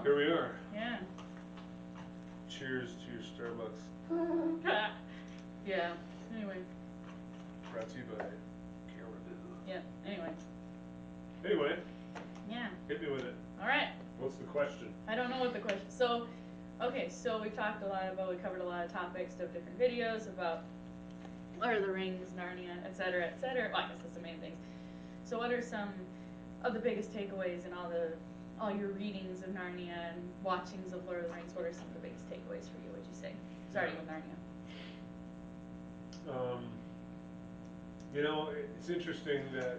Here we are. Yeah. Cheers to your Starbucks. Yeah. Anyway. Brought to you by Caribou. Yeah. Anyway. Anyway. Yeah. Hit me with it. All right. What's the question? I don't know what the question. So, okay. So we talked a lot about. We covered a lot of topics of different videos about Lord of the Rings, Narnia, etc., etc. Well, I guess that's the main things. So, what are some of the biggest takeaways in all your readings of Narnia and watchings of Lord of the Rings? What are some of the biggest takeaways for you? Would you say, starting with Narnia? It's interesting that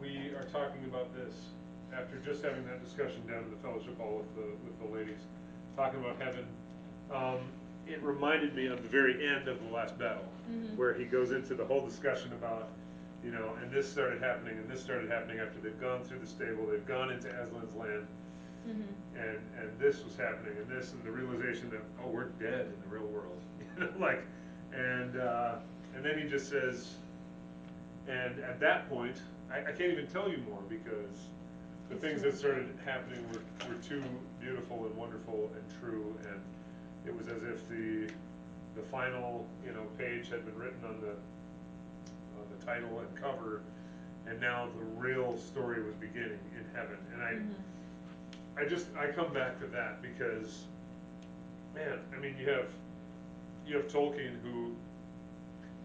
we are talking about this after just having that discussion down in the fellowship hall with the ladies, talking about heaven. It reminded me of the very end of The Last Battle, where he goes into the whole discussion about, and this started happening, and this started happening after they've gone through the stable, they've gone into Aslan's land, and this was happening, and this, and the realization that, oh, we're dead in the real world, and then he just says, and at that point, I can't even tell you more because the things that started happening were too beautiful and wonderful and true, and it was as if the final page had been written on the title and cover, and now the real story was beginning in heaven. And I come back to that because, man, I mean, you have Tolkien, who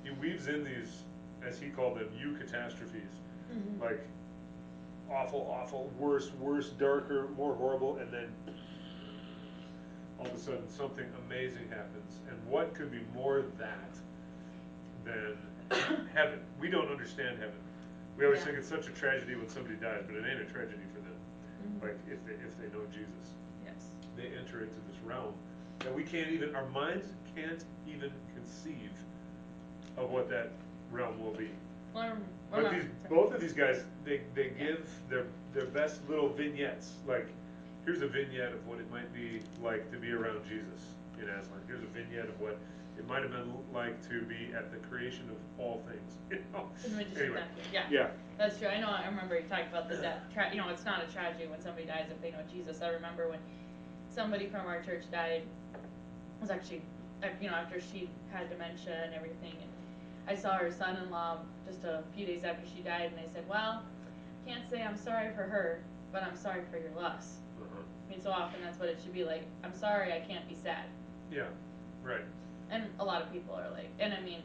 he weaves in these, as he called them, catastrophes, like awful, worse, darker, more horrible, and then all of a sudden something amazing happens. And what could be more that than heaven? We don't understand heaven. We always think it's such a tragedy when somebody dies, but it ain't a tragedy for them. Like if they know Jesus, they enter into this realm that we can't even, our minds can't even conceive of what that realm will be. But both of these guys, they give their best little vignettes. Like, here's a vignette of what it might be like to be around Jesus in Aslan. Here's a vignette of what it might have been like to be at the creation of all things. Anyway, yeah. That's true. I remember you talked about the death. It's not a tragedy when somebody dies if they know Jesus. I remember when somebody from our church died. It was actually, after she had dementia and everything. And I saw her son-in-law just a few days after she died, and I said, well, can't say I'm sorry for her, but I'm sorry for your loss. I mean, so often that's what it should be like. I'm sorry, I can't be sad. Yeah, right. And a lot of people are like, and I mean,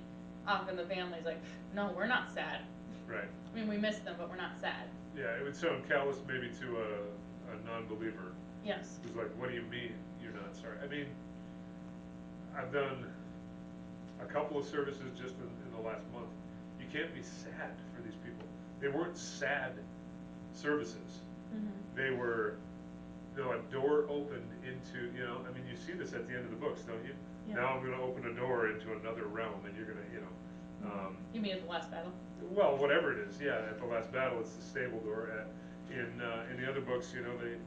often the family's like, no, we're not sad. Right. I mean, we miss them, but we're not sad. Yeah, it would sound callous maybe to a non-believer. Yes. Who's like, what do you mean you're not sorry? I mean, I've done a couple of services just in the last month. You can't be sad for these people. They weren't sad services. They were, a door opened into, I mean, you see this at the end of the books, don't you? Yeah. Now I'm going to open a door into another realm, and you're going to, you mean at the last battle? Well, whatever it is, yeah. At the last battle, it's the stable door. In the other books,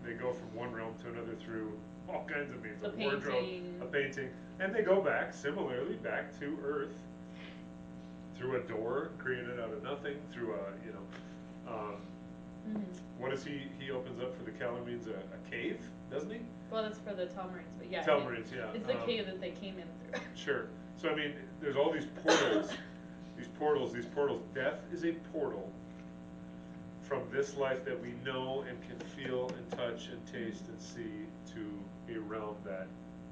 they go from one realm to another through all kinds of means. A wardrobe, a painting, and they go back similarly back to Earth through a door created out of nothing. Through a, what is he opens up for the Calormenes a cave, doesn't he? Well, that's for the Telmarines, but yeah. Telmarines, yeah. It's the cave that they came in through. Sure. So I mean, there's all these portals. These portals. Death is a portal from this life that we know and can feel and touch and taste and see to a realm that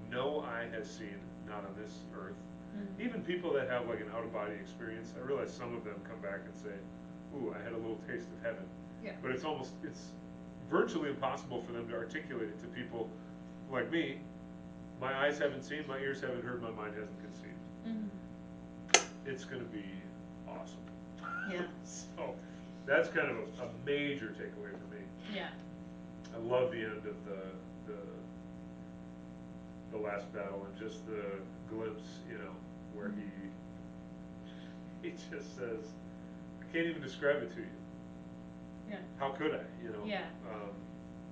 no eye has seen, not on this earth. Even people that have like an out-of-body experience, I realize some of them come back and say, ooh, I had a little taste of heaven. Yeah. But it's virtually impossible for them to articulate it to people like me. My eyes haven't seen, my ears haven't heard, my mind hasn't conceived. It's going to be awesome. Yeah. So that's kind of a major takeaway for me. Yeah. I love the end of the last battle and just the glimpse, where he just says, I can't even describe it to you. Yeah. How could I? Yeah.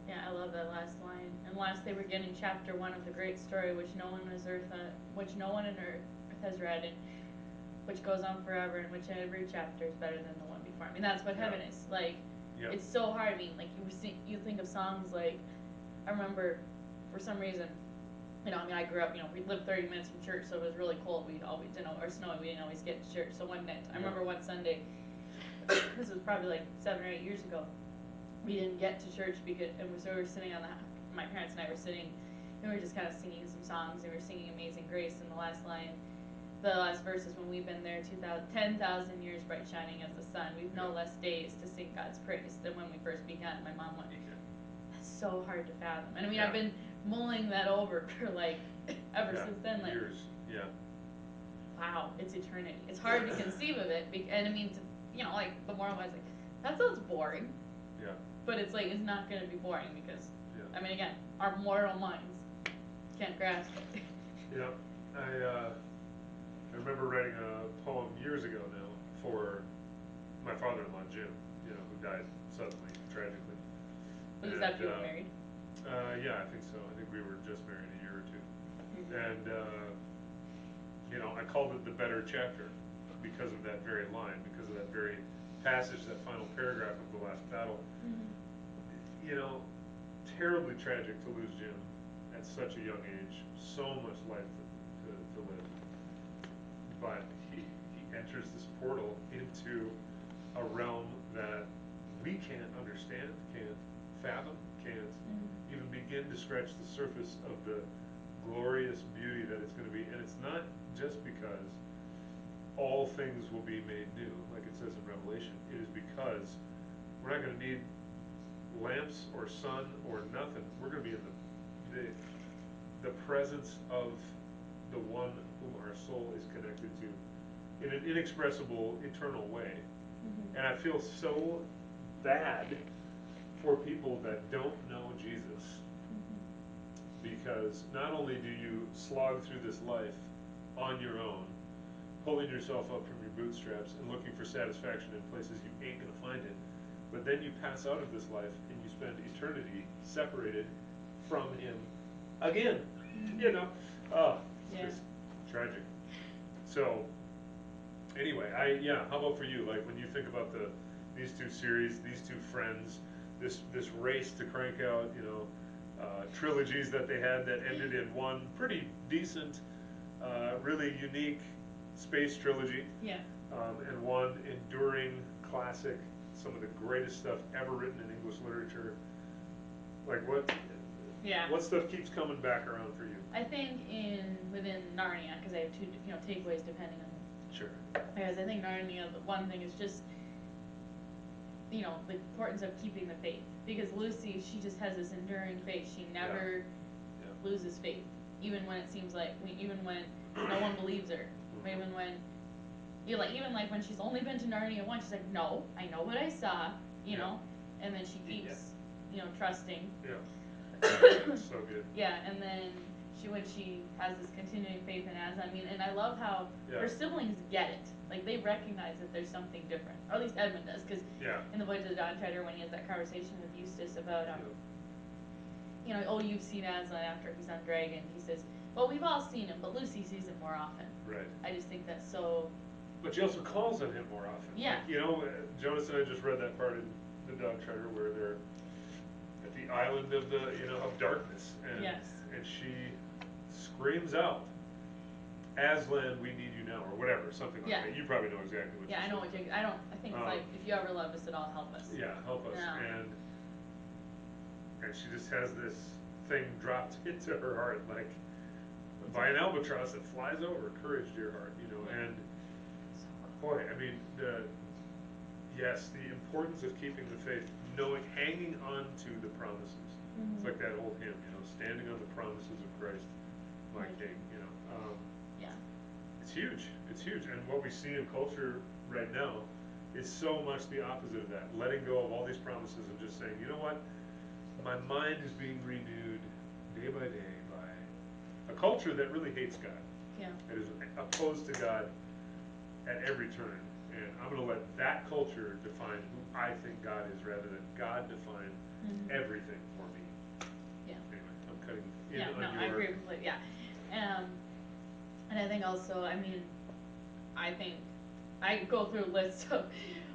Yeah, I love that last line. And last they were getting chapter 1 of the great story, which no one on earth has read, and which goes on forever, and which every chapter is better than the one before. I mean, that's what heaven is like. It's so hard. I mean, like you think of songs like, I remember for some reason, I mean, I grew up, we lived 30 minutes from church, so it was really cold. We'd always, or snowy, we didn't always get to church. So one night, I remember one Sunday, this was probably like 7 or 8 years ago, we didn't get to church so we were sitting my parents and I were sitting, and we were just kind of singing some songs, and we were singing Amazing Grace, and the last verse is, when we've been there 10,000 years bright shining as the sun, we've no less days to sing God's praise than when we first began. My mom went, that's so hard to fathom. And I mean, I've been mulling that over for like ever since then, like years. Wow, it's eternity. It's hard to conceive of it, and I mean, like the moral was like, that sounds boring. Yeah. But it's like, it's not going to be boring because, I mean, again, our mortal minds can't grasp it. Yeah, I remember writing a poem years ago now for my father-in-law Jim, who died suddenly, tragically. Was this after you were married? Yeah, I think so. I think we were just married a year or two. And, I called it the better chapter because of that very line, because of that very passage, that final paragraph of the last battle. Terribly tragic to lose Jim at such a young age, so much life to live. But he enters this portal into a realm that we can't understand, can't fathom, can't even begin to scratch the surface of the glorious beauty that it's going to be. And it's not just because all things will be made new, like it says in Revelation. It is because we're not going to need lamps or sun or nothing. We're going to be in the presence of the one whom our soul is connected to in an inexpressible, eternal way. And I feel so bad for people that don't know Jesus, because not only do you slog through this life on your own, pulling yourself up from your bootstraps and looking for satisfaction in places you ain't going to find it, but then you pass out of this life and you spend eternity separated from him again. It's just tragic. So anyway, how about for you? Like, when you think about these two series, these two friends, this race to crank out, trilogies that they had that ended in one pretty decent, really unique space trilogy. And one enduring classic, some of the greatest stuff ever written in English literature. Like, what stuff keeps coming back around for you? I think within Narnia, because I have two takeaways depending on. Sure. Because I think Narnia, the one thing is just the importance of keeping the faith. Because Lucy, she just has this enduring faith. She never loses faith, even when it seems like, even when no one believes her, even when even like when she's only been to Narnia once, she's like, no, I know what I saw, and then she keeps trusting. So good. And then when she has this continuing faith in Aslan, and I love how her siblings get it. Like, they recognize that there's something different, or at least Edmund does, because in the Voyage of the Dawn Treader, when he has that conversation with Eustace about, oh, you've seen Aslan after he's on Dragon, he says, well, we've all seen him, but Lucy sees him more often. Right. I just think that's so. But she also calls on him more often. Yeah. Like, Jonas and I just read that part in the Dog Treader where they're at the island of of darkness, and she screams out, Aslan, we need you now, or whatever, something like that. You probably know exactly what. I know what you're. I think it's like, if you ever loved us at all, help us. Yeah, help us. And she just has this thing dropped into her heart, like by an albatross that flies over. Courage, dear heart, and boy, I mean, the importance of keeping the faith, hanging on to the promises. It's like that old hymn, standing on the promises of Christ, my King. It's huge. It's huge, and what we see in culture right now is so much the opposite of that. Letting go of all these promises and just saying, you know what, my mind is being renewed day by day by a culture that really hates God. That is opposed to God at every turn. And I'm going to let that culture define who I think God is, rather than God define everything for me. Anyway, I'm cutting in on your. I agree completely. And I think also, I think I go through lists of.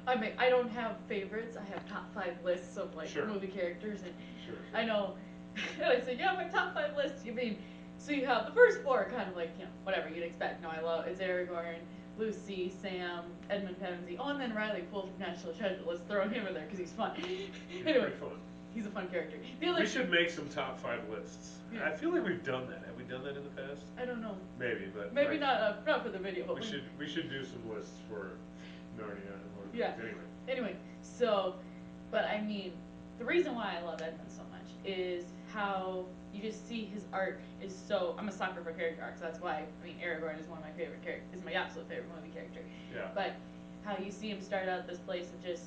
I don't have favorites. I have top 5 lists of movie characters, and I know And I said, yeah, my top 5 list. You mean, so you have the first 4 kind of like, whatever you'd expect. No, I love, it's Aragorn, Lucy, Sam, Edmund Pevensey. Oh, and then Riley Poole from National Treasure. Let's throw him in there because he's fun. He's Anyway, pretty fun. he's a fun character. The other We should make some top 5 lists. Yeah. I feel like we've done that. Have we done that in the past? I don't know. Maybe, but Maybe like, not for the video. But we should do some lists for Narnia and Lord of the Yeah. Rings. Anyway, so, but I mean, the reason why I love Edmund so much is how you just see his arc is so. I'm a sucker for character arcs. That's why I mean Aragorn is one of my favorite characters. Is my absolute favorite movie character. Yeah. But how you see him start out this place of just,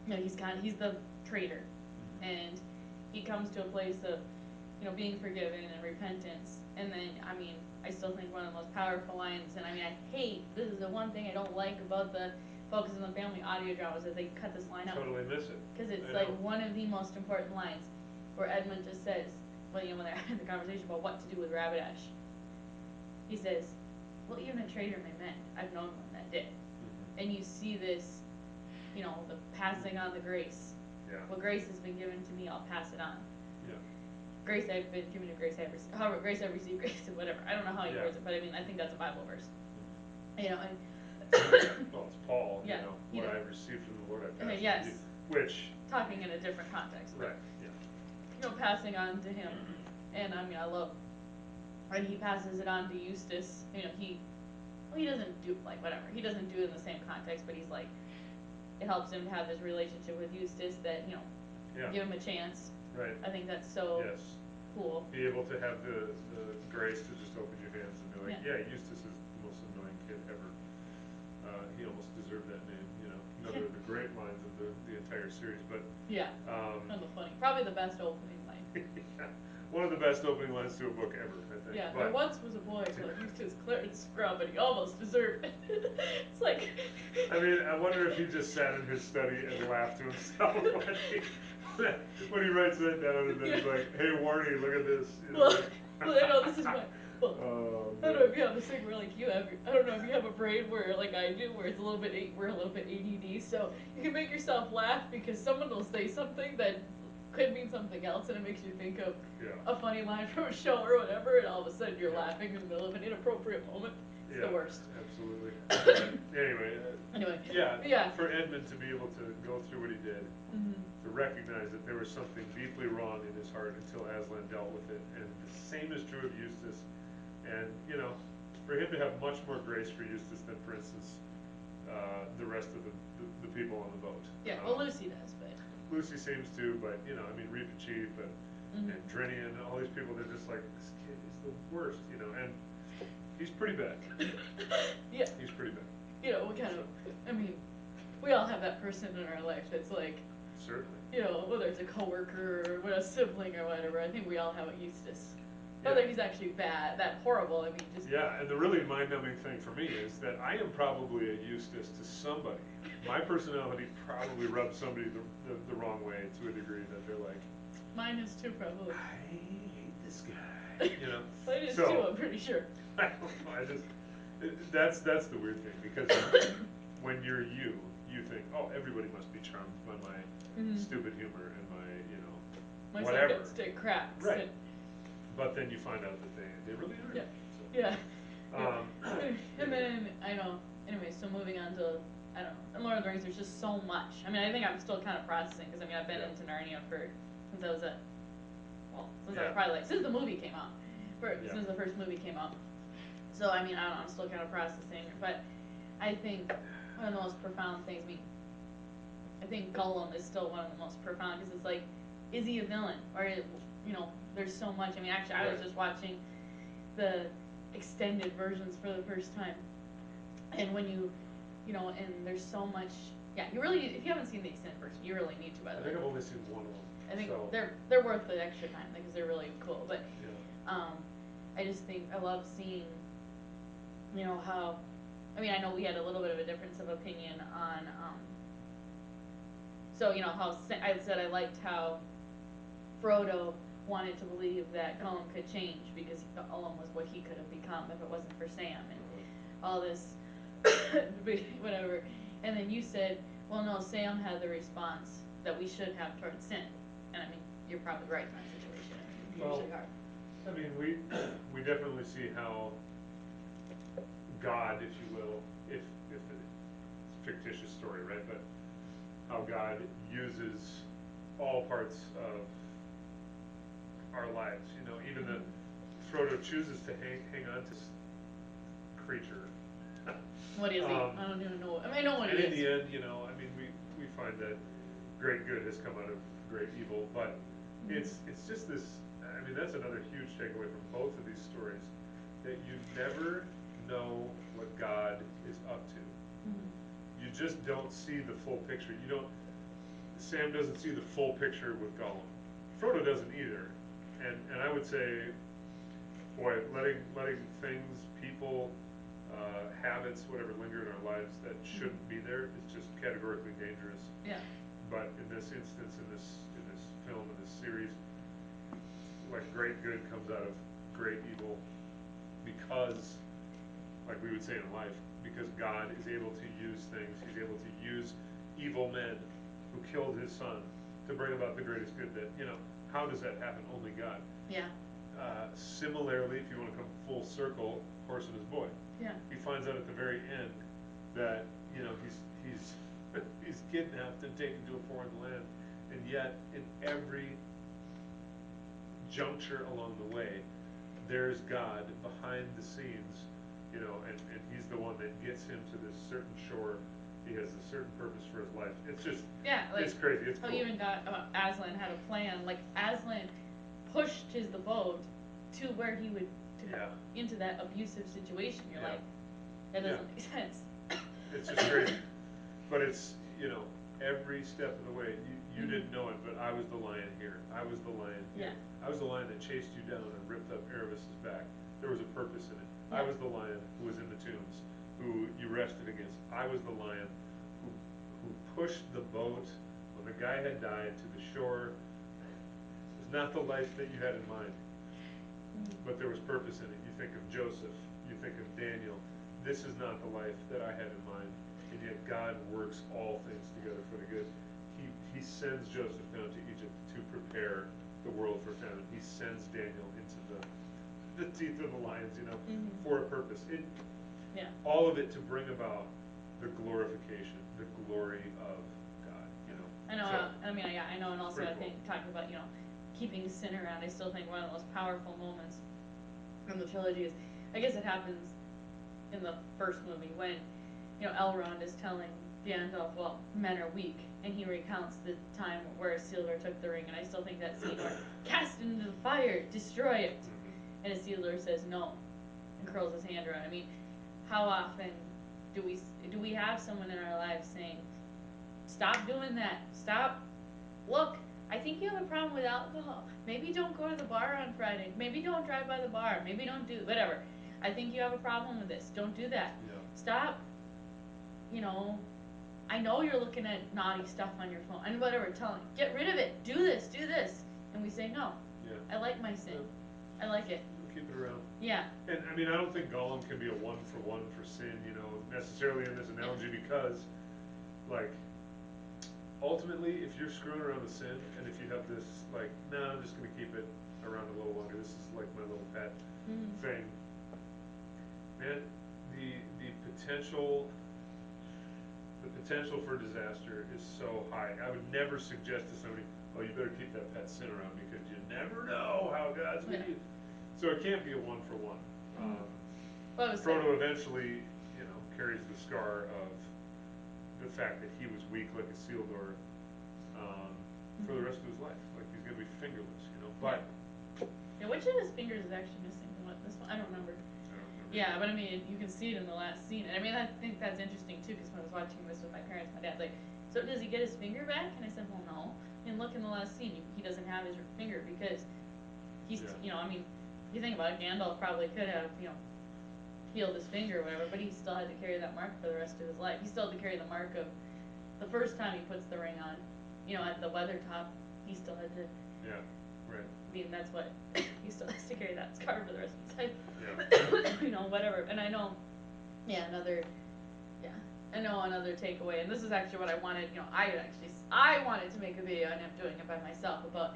he's the traitor, and he comes to a place of, being forgiven and repentance, and then I mean I still think one of the most powerful lines, and I mean I hate, this is the one thing I don't like about the Focus on the Family audio dramas, that they cut this line out. Totally miss it. Because it's I like know. one of the most important lines, where Edmund just says, well, when they're having the conversation about what to do with Rabbitash, he says, well, even a traitor may mend. I've known one that did. Mm-hmm. And you see this, the passing on the grace. Yeah. What grace has been given to me, I'll pass it on. Yeah. Grace I've been given to grace I've received. However, grace I've received, grace and whatever. I don't know how he Yeah. words it, but I mean, I think that's a Bible verse. And Well, it's Paul. Yeah, What I received from the Lord, I passed yes. on to you. Which. talking in a different context. But, Right. Yeah. passing on to him. And I mean, I love when he passes it on to Eustace. He doesn't do, like, whatever. He doesn't do it in the same context, but he's like, it helps him to have this relationship with Eustace that, Yeah. give him a chance. Right. I think that's so Yes. cool. Be able to have the grace to just open your hands and be like, yeah, Eustace is the most annoying kid ever. He almost deserved that name, Another of the great lines of the entire series, but. Yeah. Kind of funny. Probably the best opening line. Yeah. One of the best opening lines to a book ever, I think. Yeah, but, there once was a boy called Eustace Clarence Scrub, and he almost deserved it. It's like. I mean, I wonder if he just sat in his study and laughed to himself when he writes that down, and then he's like, "Hey, Warnie, look at this." Well, I know this is my. Well, Oh, I don't know if you have this thing where like I don't know if you have a brain where like I do, where it's we're a little bit ADD, so you can make yourself laugh because someone will say something that could mean something else, and it makes you think of a funny line from a show or whatever, and all of a sudden you're laughing in the middle of an inappropriate moment. It's the worst. Absolutely. Anyway. Yeah. Yeah. For Edmund to be able to go through what he did, Mm-hmm. to recognize that there was something deeply wrong in his heart until Aslan dealt with it, and the same is true of Eustace. And for him to have much more grace for Eustace than, for instance, the rest of the people on the boat. Yeah. Well, Lucy does, but. Lucy seems to, but Reaper Chief and Drinian, all these people, they're just like, this kid is the worst, and he's pretty bad. Yeah. He's pretty bad. We all have that person in our life that's like, Certainly. Whether it's a coworker or a sibling or whatever, I think we all have a Eustace. Yeah. Whether he's actually that horrible, just. Yeah, and the really mind-numbing thing for me is that I am probably a Eustace to somebody. My personality probably rubs somebody the wrong way to a degree that they're like, mine is too, probably. I hate this guy. Mine is so, too, I'm pretty sure. I don't know, that's the weird thing, because when you're you think, oh, everybody must be charmed by my stupid humor and my my whatever. sarcastic cracks. Right. But then you find out that they really aren't. Yeah. So. Yeah. And then anyway, so moving on to in Lord of the Rings, there's just so much. I think I'm still kind of processing because I've been into Narnia since I was probably since the movie came out, since the first movie came out. So I don't know, I'm still kind of processing, but I think one of the most profound things. I think Gollum is still one of the most profound because it's like, is he a villain or there's so much. Actually, I was just watching the extended versions for the first time, and when and there's so much. Yeah, you really need, if you haven't seen the extended version, you really need to. By the way, I think I've only seen one of them. I think they're worth the extra time because they're really cool. But I just think I love seeing, how. I know we had a little bit of a difference of opinion on. So how I said I liked how Frodo wanted to believe that Gollum could change because Gollum was what he could have become if it wasn't for Sam and all this whatever. And then you said, well, no, Sam had the response that we should have towards sin. And you're probably right in that situation. I mean, it's Well, usually hard. I mean, we definitely see how God, if you will, if it's a fictitious story, right? But how God uses all parts of our lives. You know, even the Frodo chooses to hang on to creature. What is he? I don't even know. I mean, I know what And he in is. the end, you know, I mean, we find that great good has come out of great evil, but it's just this. I mean, that's another huge takeaway from both of these stories, that you never know what God is up to. You just don't see the full picture. You don't. Sam doesn't see the full picture with Gollum. Frodo doesn't either. And I would say, boy, letting things, people, habits, whatever linger in our lives that shouldn't be there is just categorically dangerous. Yeah. But in this instance, in this film, in this series, like great good comes out of great evil, because, like we would say in life, because God is able to use things. He's able to use evil men who killed his son to bring about the greatest good. That, you know, how does that happen? Only God. Yeah. Similarly, if you want to come full circle, Horse and his boy. Yeah. He finds out at the very end that, you know, he's he's kidnapped and taken to a foreign land, and yet in every juncture along the way, there's God behind the scenes, you know, and he's the one that gets him to this certain shore. He has a certain purpose for his life. It's just, like, it's crazy. It's how cool. you even got Aslan had a plan. Like, Aslan pushed the boat to where he would into that abusive situation. You're like, that doesn't make sense. It's just crazy. But it's, you know, every step of the way, you didn't know it, but I was the lion here. I was the lion here. Yeah. I was the lion that chased you down and ripped up Erebus's back. There was a purpose in it. Yeah. I was the lion who was in the tombs, who you rested against. I was the lion who pushed the boat when the guy had died to the shore. It was not the life that you had in mind, but there was purpose in it. You think of Joseph, you think of Daniel. This is not the life that I had in mind, and yet God works all things together for the good. He sends Joseph down to Egypt to prepare the world for famine. He sends Daniel into the teeth of the lions, you know, for a purpose. All of it to bring about the glorification, the glory of God, you know. I know. So, I mean, I know, and also I think cool. talking about, you know, keeping sin around. I still think one of the most powerful moments in the trilogy is, I guess it happens in the first movie when, you know, Elrond is telling Gandalf, well, men are weak, and he recounts the time where Isildur took the ring, and I still think that scene where cast it into the fire, destroy it, and Isildur says no, and curls his hand around. I mean, how often do we have someone in our lives saying, stop doing that, stop, look, I think you have a problem with alcohol, maybe don't go to the bar on Friday, maybe don't drive by the bar, maybe don't do, whatever, I think you have a problem with this, don't do that, stop, you know, I know you're looking at naughty stuff on your phone, and whatever, get rid of it, do this, and we say no, I like my sin, I like it. Keep it around. Yeah. And I mean, I don't think Gollum can be a one-for-one for sin, you know, necessarily in this analogy, because, like, ultimately, if you're screwing around with sin, and if you have this, like, nah, I'm just gonna keep it around a little longer, this is like my little pet thing, man, the potential for disaster is so high. I would never suggest to somebody, oh, you better keep that pet sin around because you never know how God's gonna use. So it can't be a one-for-one. Frodo eventually, you know, carries the scar of the fact that he was weak like Isildur for the rest of his life. Like, he's gonna be fingerless, you know. But which of his fingers is actually missing? This one, I don't remember. Yeah, but I mean, you can see it in the last scene, and I mean, I think that's interesting too, because when I was watching this with my parents, my dad's like, "So does he get his finger back?" And I said, "Well, no." And look in the last scene, he doesn't have his finger because he's, you know, I mean, if you think about it, Gandalf probably could have, you know, healed his finger or whatever, but he still had to carry that mark for the rest of his life. He still had to carry the mark of the first time he puts the ring on, you know, at the Weathertop. He still had to. Yeah, right. I mean, that's what he still has to carry that scar for the rest of his life. Yeah. You know, whatever. And I know, another takeaway. And this is actually what I wanted. You know, I wanted to make a video, and I'm doing it by myself, about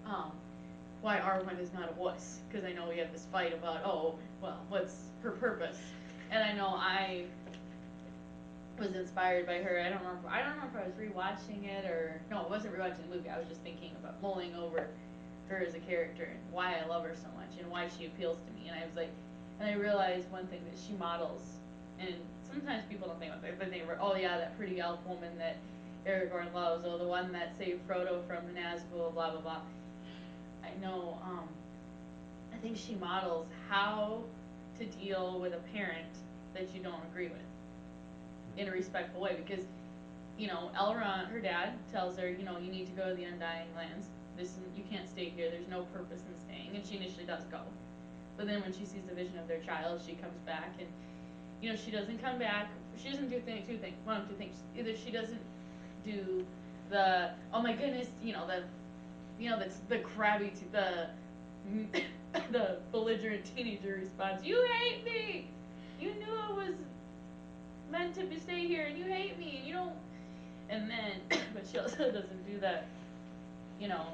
um, why Arwen is not a wuss, because I know we have this fight about, oh, well, what's her purpose, and I know I was inspired by her. I don't remember if I was rewatching it or no, I wasn't rewatching the movie. I was just thinking about mulling over her as a character and why I love her so much and why she appeals to me. And I was like, and I realized one thing that she models, and sometimes people don't think about it, but they were, oh yeah, that pretty elf woman that Aragorn loves, oh the one that saved Frodo from the Nazgul, blah blah blah. I know. I think she models how to deal with a parent that you don't agree with in a respectful way, because Elrond, her dad, tells her, you need to go to the Undying Lands. You can't stay here. There's no purpose in staying, and she initially does go. But then when she sees the vision of their child, she comes back, and she doesn't come back. She doesn't do two things. One of two things. Either she doesn't do the oh my goodness, that's the crabby, the belligerent teenager response. You hate me. You knew I was meant to stay here, and you hate me, and you don't. And then, but she also doesn't do that. You know,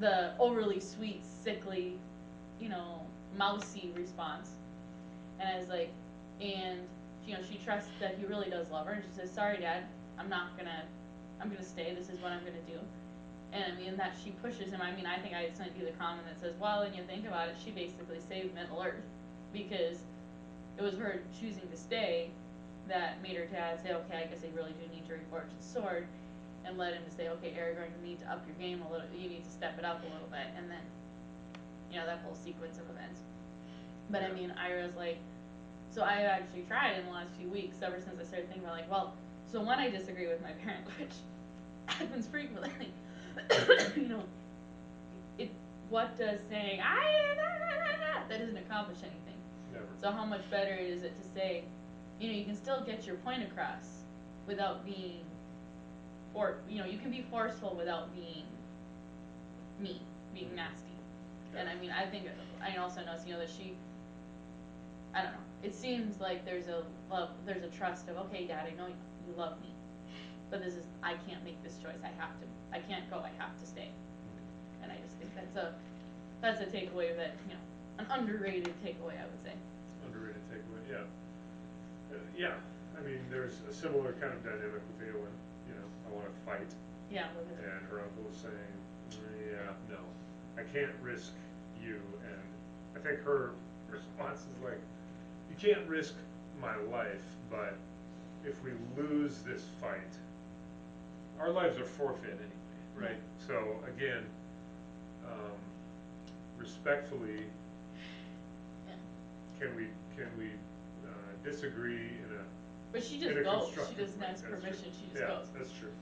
the overly sweet, sickly, mousy response. And I was like, and she trusts that he really does love her, and she says, "Sorry, Dad, I'm gonna stay. This is what I'm gonna do." And I mean that she pushes him. I mean, I think I had sent you the comment that says, "Well, when you think about it, she basically saved Middle Earth because it was her choosing to stay that made her dad say, okay, I guess I really do need to reforge the sword," and led him to say, okay, Aragorn, you need to up your game a little. You need to step it up a little bit, and then that whole sequence of events. But I mean, I was like, so I actually tried in the last few weeks, ever since I started thinking about like, well, so when I disagree with my parents, which happens frequently, it what does saying that doesn't accomplish anything. Never. So how much better is it to say, you can still get your point across without being, you can be forceful without being mean, being nasty. And I mean, I think I also noticed, that she, I don't know. It seems like there's a trust of, okay, Dad, I know you love me, but I can't make this choice. I can't go. I have to stay. And I just think that's a takeaway that an underrated takeaway, I would say. Underrated takeaway, yeah. Yeah, I mean, there's a similar kind of dynamic with Eowyn. I want to fight. Yeah, with it. And her uncle is saying, yeah, no, I can't risk you. And I think her response is like, you can't risk my life, but if we lose this fight, our lives are forfeit anyway, right? Yeah. So again, respectfully, Yeah. can we disagree in a But she just goes. She doesn't ask permission. She just goes. That's true.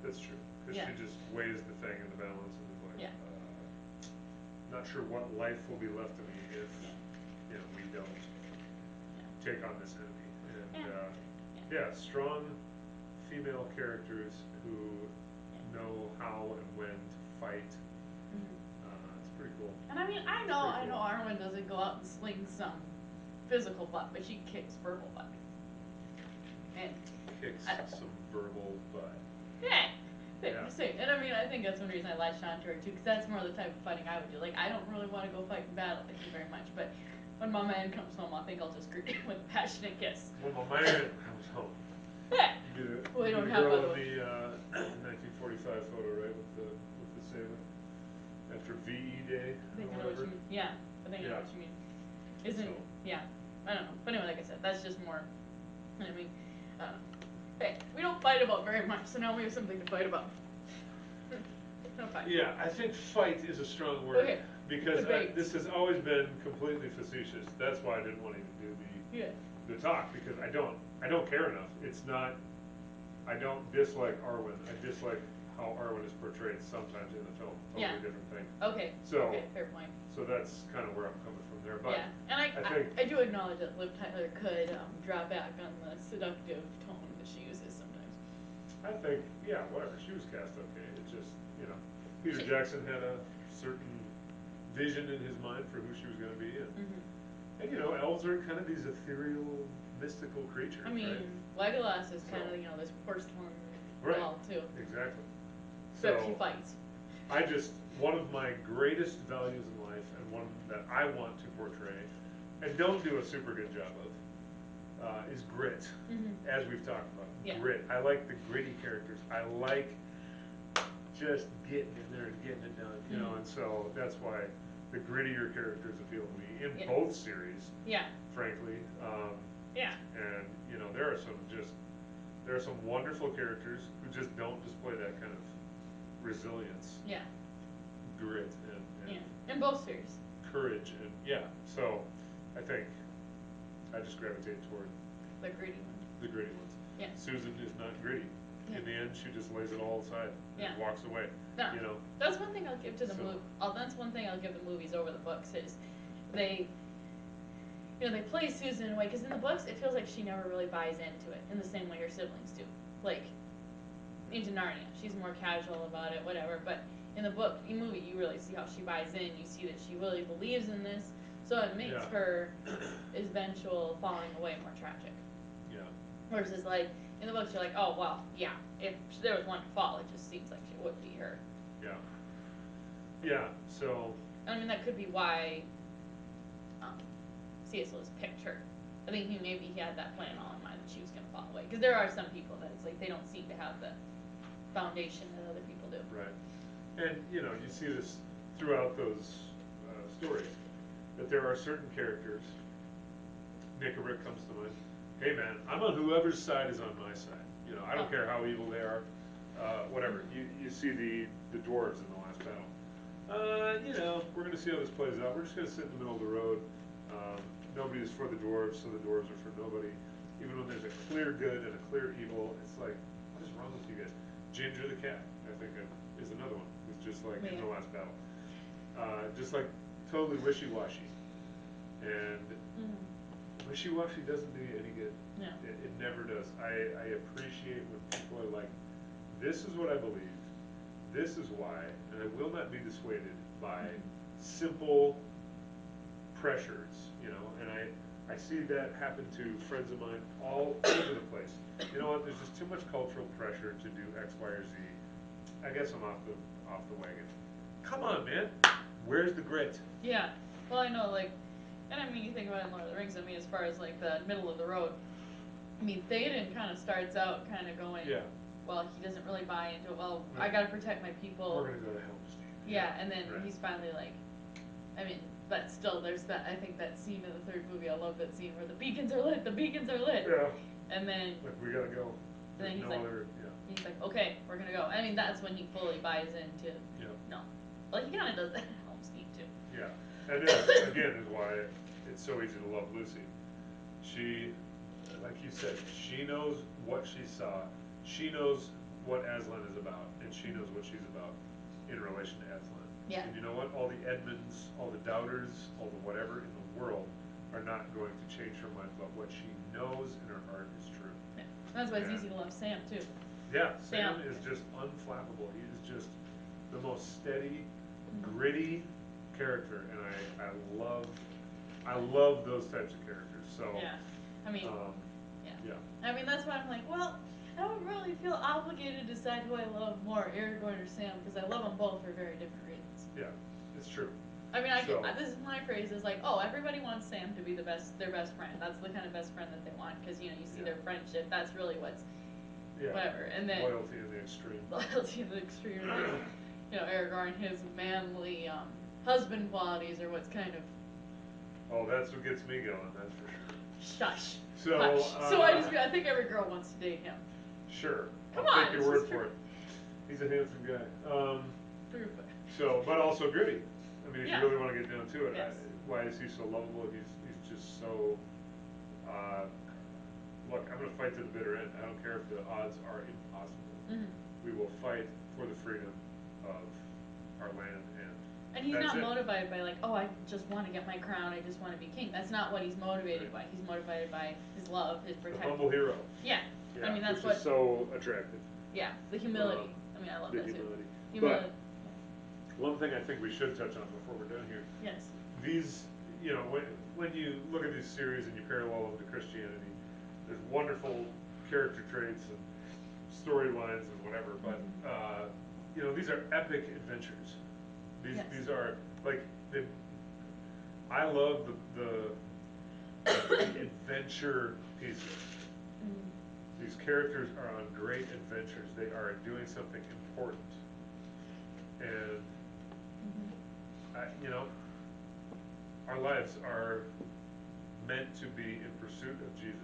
That's true. Because she just weighs the thing in the balance and is like, not sure what life will be left to me if we don't take on this enemy. And strong female characters who know how and when to fight. It's pretty cool. And I mean, I know Arwen doesn't go out and sling some physical butt, but she kicks verbal butt. And kicks some verbal butt. Yeah. And I mean, I think that's one reason I latched on to her too, because that's more the type of fighting I would do. Like, I don't really want to go fight in battle, thank you very much, but when my man comes home, I think I'll just greet him with a passionate kiss. When my man comes home. Yeah. Well, we don't the have girl in the 1945 photo, right, with the sailor after VE Day. I think I know what you mean. Yeah, I think I know what you mean. I don't know. But anyway, like I said, that's just more. I mean, hey, we don't fight about very much, so now we have something to fight about. No fight. Yeah, I think fight is a strong word. Okay. Because this has always been completely facetious. That's why I didn't want to even do the talk, because I don't care enough. It's not. I don't dislike Arwen. I dislike how Arwen is portrayed sometimes in the film. Totally different thing. Okay. So fair point. So that's kind of where I'm coming from there. But and I do acknowledge that Liv Tyler could draw back on the seductive tone that she uses sometimes. I think, whatever. She was cast okay. It's just, Peter Jackson had a certain vision in his mind for who she was going to be, and elves are kind of these ethereal, mystical creatures. I mean, right? Legolas is kind of this porcelain doll too. Exactly. Except she fights. one of my greatest values in life, and one that I want to portray, and don't do a super good job of, is grit, as we've talked about. Yeah. Grit. I like the gritty characters. I like just getting in there and getting it done, you know, and so that's why the grittier characters appeal to me in both series, Yeah. frankly. Yeah. And, you know, there are some wonderful characters who just don't display that kind of resilience, Yeah. grit, and Yeah. In both series. courage, and yeah. So I think I just gravitate toward The gritty one. the gritty ones. Yeah. Susan is not gritty. Yeah. In the end, she just lays it all aside Yeah. and walks away. No. You know. That's one thing I'll give to the So- movie. That's one thing I'll give the movies over the books is they, you know, they play Susan in a way, because in the books it feels like she never really buys into it in the same way her siblings do. Like into Narnia, she's more casual about it, whatever. But in the movie, you really see how she buys in. You see that she really believes in this, so it makes her eventual falling away more tragic. Yeah. Versus like in the books, you're like, oh well, yeah. If there was one to fall, it just seems like it would be her. Yeah. Yeah. So. I mean, that could be why C.S. Lewis picked her. I think maybe he had that plan all in mind that she was going to fall away. Because there are some people that it's like they don't seem to have the foundation that other people do. Right. And, you know, you see this throughout those stories, that there are certain characters, Nick or Rick comes to mind, hey man, I'm on whoever's side is on my side. You know, I don't care how evil they are, whatever. You see the dwarves in the last battle. You know, we're going to see how this plays out. We're just going to sit in the middle of the road. Nobody is for the dwarves, so the dwarves are for nobody. Even when there's a clear good and a clear evil, it's like, what is wrong with you guys? Ginger the cat, I think, is another one who's just like in the last battle. Just like totally wishy-washy. And wishy-washy doesn't do you any good. No. It never does. I appreciate when people are like, this is what I believe, this is why, and I will not be dissuaded by simple pressures, you know, and I see that happen to friends of mine all over the place. You know what, there's just too much cultural pressure to do X, Y, or Z. I guess I'm off the wagon. Come on, man, where's the grit? Yeah, well I know, like, and I mean you think about it in Lord of the Rings, I mean as far as like the middle of the road, I mean Theoden kind of starts out kind of going, well he doesn't really buy into it, well I gotta protect my people. We're gonna go to Helm's Deep. Yeah, and then he's finally like, I mean, but still, there's that. I think that scene in the third movie. I love that scene where the beacons are lit. The beacons are lit. Yeah. And then. Like we gotta go. And then he's no like, other, he's like, okay, we're gonna go. I mean, that's when he fully buys into. No. Well, he kind of does that in Helm's Deep too. Yeah, and this again is why it's so easy to love Lucy. She, like you said, she knows what she saw. She knows what Aslan is about, and she knows what she's about in relation to Aslan. Yeah. And you know what? All the Edmonds, all the doubters, all the whatever in the world are not going to change her mind about what she knows in her heart is true. Yeah. That's why it's easy to love Sam too. Yeah, Sam is just unflappable. He is just the most steady, gritty character, and I love those types of characters. So yeah, I mean, yeah. I mean that's why I'm like, well, I don't really feel obligated to decide who I love more, Aragorn or Sam, because I love them both for very different reasons. Yeah, it's true. I mean, this is my phrase is like, oh, everybody wants Sam to be their best friend. That's the kind of best friend that they want, because you know you see their friendship. That's really what's whatever. And then loyalty in the extreme. Loyalty in the extreme. And then, you know, Aragorn, his manly husband qualities are what's kind of. Oh, that's what gets me going. That's for sure. Shush. So. So I think every girl wants to date him. Sure. Come I'll on, take your word for it. He's a handsome guy. So, but also gritty. I mean, if you really want to get down to it, why is he so lovable? He's just so. Look, I'm going to fight to the bitter end. I don't care if the odds are impossible. We will fight for the freedom of our land and he's not motivated by like, oh, I just want to get my crown. I just want to be king. That's not what he's motivated by. He's motivated by his love, his protection. The humble hero. Yeah. I mean, that's which is so attractive. Yeah, the humility. I mean, I love that humility. too. But one thing I think we should touch on before we're done here. Yes. These, you know, when you look at these series and you parallel them to Christianity, there's wonderful character traits and storylines and whatever. But you know, these are epic adventures. Yes. These are, like, I love the adventure pieces. These characters are on great adventures. They are doing something important. And, you know, our lives are meant to be in pursuit of Jesus.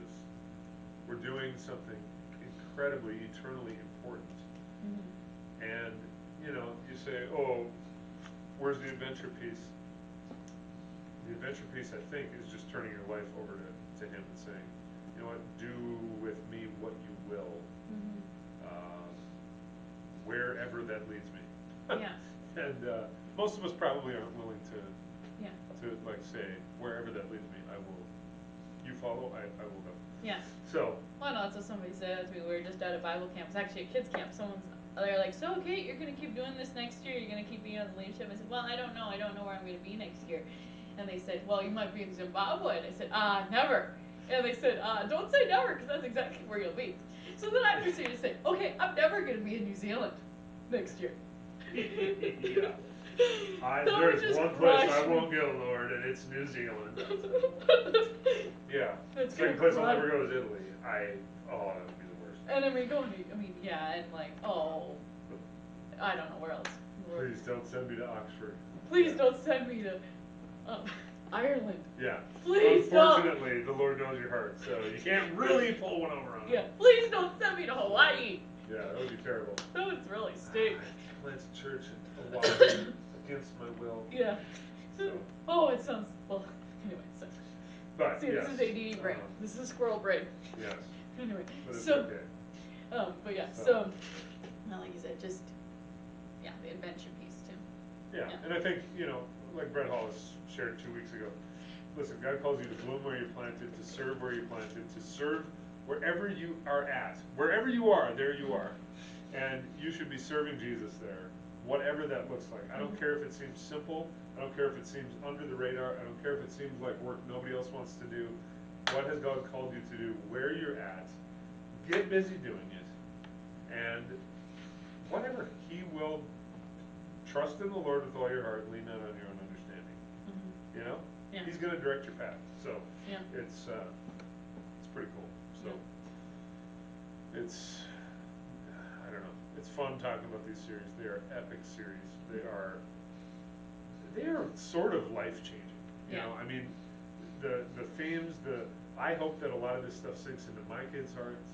We're doing something incredibly, eternally important. And, you know, you say, oh, where's the adventure piece? The adventure piece, I think, is just turning your life over to him and saying, you know what, do with me what you will, wherever that leads me. Yeah. And most of us probably aren't willing to like say, wherever that leads me, I will, you follow, I will go. Yeah. So. Well, no, that's what somebody said to me. We were just at a Bible camp. It's actually a kids camp. They're like, so Kate, you're gonna keep doing this next year. You're gonna keep being on the leadership. I said, well, I don't know. I don't know where I'm gonna be next year. And they said, well, you might be in Zimbabwe. And I said, never. And they said, don't say never, because that's exactly where you'll be. So then I proceeded to say, okay, I'm never gonna be in New Zealand next year. Yeah. There's one place I won't go, Lord, and it's New Zealand. Yeah. That's Second place I'll ever go is Italy. That would be the worst. And and like, I don't know where else. Please don't send me to Oxford. Please don't send me to Ireland. Yeah. Please Unfortunately, the Lord knows your heart, so you can't really pull one over on him. Yeah. Please don't send me to Hawaii. Yeah, that would be terrible. That would really stink. I plant a church in Hawaii against my will. Yeah. So. Oh, it sounds, well, anyway, so. But, See, yes. this is ADD brain. This is squirrel brain. Yes. Anyway, but it's so, okay. but yeah, so, well, like you said, just, yeah, the adventure piece too. Yeah, and I think, you know, like Brett Hollis shared 2 weeks ago, listen, God calls you to bloom where you're planted, to serve where you're planted, to serve wherever you are at. Wherever you are, there you are. And you should be serving Jesus there, whatever that looks like. I don't care if it seems simple, I don't care if it seems under the radar, I don't care if it seems like work nobody else wants to do. What has God called you to do, where you're at, get busy doing it. And whatever, He will trust in the Lord with all your heart, lean not on your own understanding. You know? Yeah. He's gonna direct your path. So Yeah. it's pretty cool. So it's, I don't know, it's fun talking about these series. They are epic series. They are sort of life-changing. You know, I mean, the themes, I hope that a lot of this stuff sinks into my kids' hearts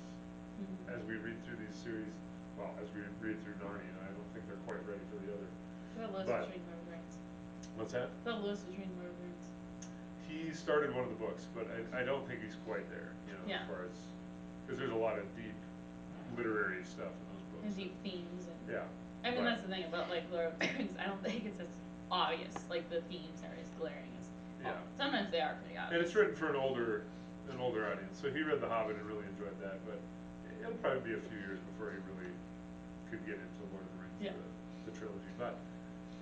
as we read through these series. Well, as we read through Narnia, I don't think they're quite ready for the other. Lewis But- is reading Lord of the Rings. What's that? Lewis is reading Lord of the Rings. He started one of the books, but I don't think he's quite there, you know, as far as, because there's a lot of deep literary stuff in those books. And deep themes. And Yeah. I mean, but- that's the thing about, like, Lord of the Rings. I don't think it's as obvious. Like, the themes are as glaring as, well, sometimes they are pretty obvious. And it's written for an older audience, so he read The Hobbit and really enjoyed that, but it'll probably be a few years before he really could get into Lord of the Rings, the trilogy. But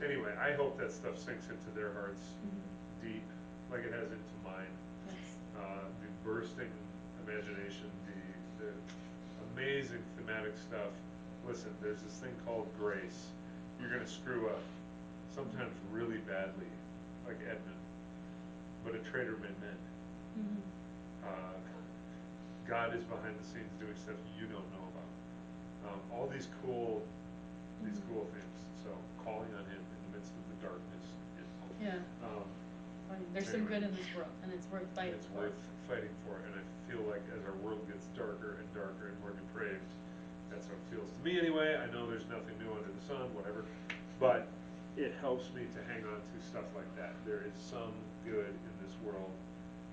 anyway, I hope that stuff sinks into their hearts deep, like it has into mine. Yes. The bursting imagination, the amazing thematic stuff. Listen, there's this thing called grace. You're gonna screw up, sometimes really badly, like Edmund, but a traitor may mend. God is behind the scenes doing stuff you don't know about. All these cool things. So calling on Him in the midst of the darkness. There's some good in this world, and it's worth fighting for. It's worth fighting for, and I feel like as our world gets darker and darker and more depraved, that's how it feels to me anyway. I know there's nothing new under the sun, whatever, but it helps me to hang on to stuff like that. There is some good in this world,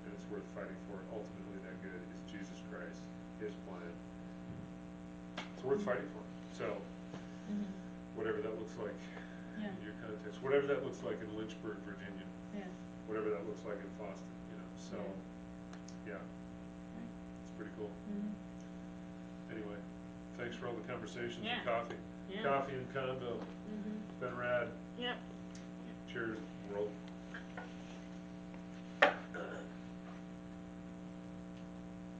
and it's worth fighting for. Ultimately, that good is Jesus Christ, His plan. It's worth fighting for. So, whatever that looks like in your context, whatever that looks like in Lynchburg, Virginia, whatever that looks like in Boston, you know. So, yeah, it's pretty cool. Anyway, thanks for all the conversations and coffee. Coffee and convo. It's been rad. Yep. Cheers, world.